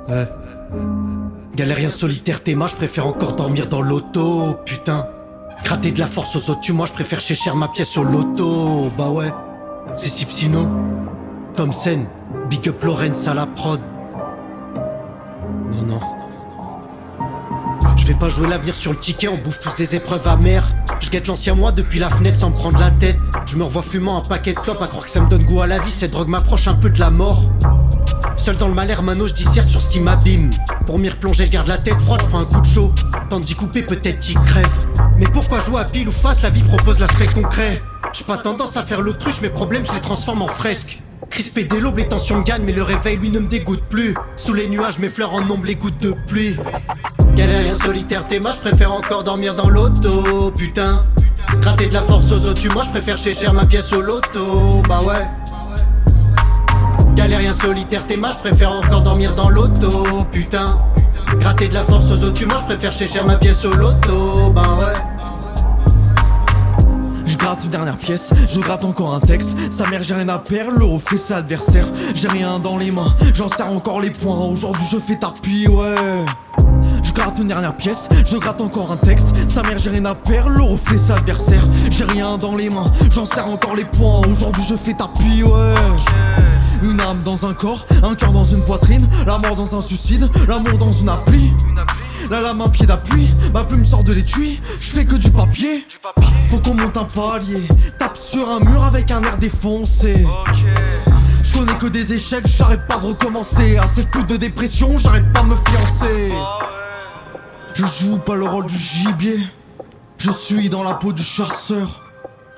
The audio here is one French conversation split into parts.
Ouais. Galérien solitaire, t'es je préfère encore dormir dans l'auto, putain. Gratter de la force aux autres, moi je préfère chez cher ma pièce au loto. Bah ouais, c'est Sipsino, Thompson, Big Up Lorenz à la prod. Non. Je vais pas jouer l'avenir sur le ticket, on bouffe tous des épreuves amères. Je guette l'ancien moi depuis la fenêtre sans me prendre la tête. Je me revois fumant un paquet de clopes à croire que ça me donne goût à la vie. Cette drogue m'approche un peu de la mort. Seul dans le malheur, mano, je disserte sur ce qui m'abîme. Pour m'y replonger, je garde la tête froide, je prends un coup de chaud. Tente d'y couper, peut-être qu'il crève. Mais pourquoi jouer à pile ou face, la vie propose l'aspect concret. J'ai pas tendance à faire l'autruche, mes problèmes je les transforme en fresques. Crispé dès l'aube, les tensions gagnent, mais le réveil lui ne me dégoûte plus. Sous les nuages, mes fleurs en ombre les gouttes de pluie. Galérien solitaire, t'es je préfère encore dormir dans l'auto, putain. Gratter de la force aux autres, moi je préfère chez cher ma pièce au loto, bah ouais. Galérien solitaire, t'es je préfère encore dormir dans l'auto, putain. Gratter de la force aux autres, moi je préfère chez cher ma pièce au loto, bah ouais. Je gratte une dernière pièce, je gratte encore un texte. Sa mère j'ai rien à perdre, le reflet c'est adversaire. J'ai rien dans les mains, j'en serre encore les poings. Aujourd'hui je fais tapis, ouais. Je gratte une dernière pièce, je gratte encore un texte. Sa mère j'ai rien à perdre, le reflet c'est adversaire. J'ai rien dans les mains, j'en serre encore les poings. Aujourd'hui je fais tapis, ouais. Une âme dans un corps, un cœur dans une poitrine. La mort dans un suicide, l'amour dans une appli. La lame un pied d'appui, ma plume sort de l'étui. Je fais que du papier. Faut qu'on monte un palier. Tape sur un mur avec un air défoncé. Je connais que des échecs, j'arrête pas de recommencer. À cette coups de dépression, j'arrête pas de me fiancer. Je joue pas le rôle du gibier. Je suis dans la peau du chasseur.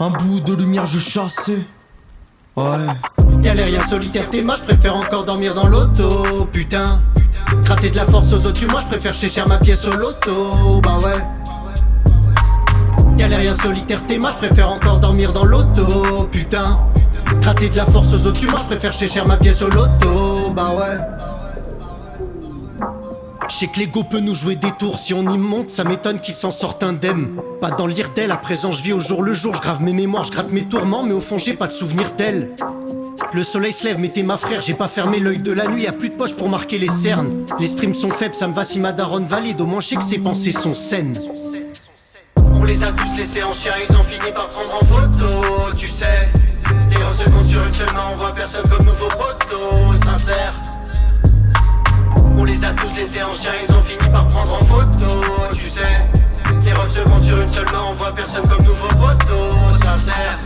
Un bout de lumière je chassais. Ouais. Galérien solitaire, t'es je préfère encore dormir dans l'auto, putain. Gratter de la force aux autres, moi je préfère chez cher ma pièce au loto, bah ouais. Galérien solitaire, t'es je préfère encore dormir dans l'auto, putain. Gratter de la force aux autres, moi je préfère chez cher ma pièce au loto, bah ouais. Je sais que l'ego peut nous jouer des tours, si on y monte, ça m'étonne qu'il s'en sorte indemne. Pas dans l'IRTEL, à présent je vis au jour le jour, je grave mes mémoires, je gratte mes tourments, mais au fond j'ai pas de souvenir d'elle. Le soleil se lève, mais t'es ma frère, j'ai pas fermé l'œil de la nuit, y'a plus de poche pour marquer les cernes. Les streams sont faibles, ça me va si ma daronne valide, au moins je sais que ses pensées sont saines. On les a tous laissés en chien, ils ont fini par prendre en photo, tu sais. Et en seconde sur une seule main, on voit personne comme nouveau poteau, sincère. On les a tous laissés en chien, ils ont fini par prendre en photo, tu sais. Et en seconde sur une seule main, on voit personne comme nouveau poteau, sincère.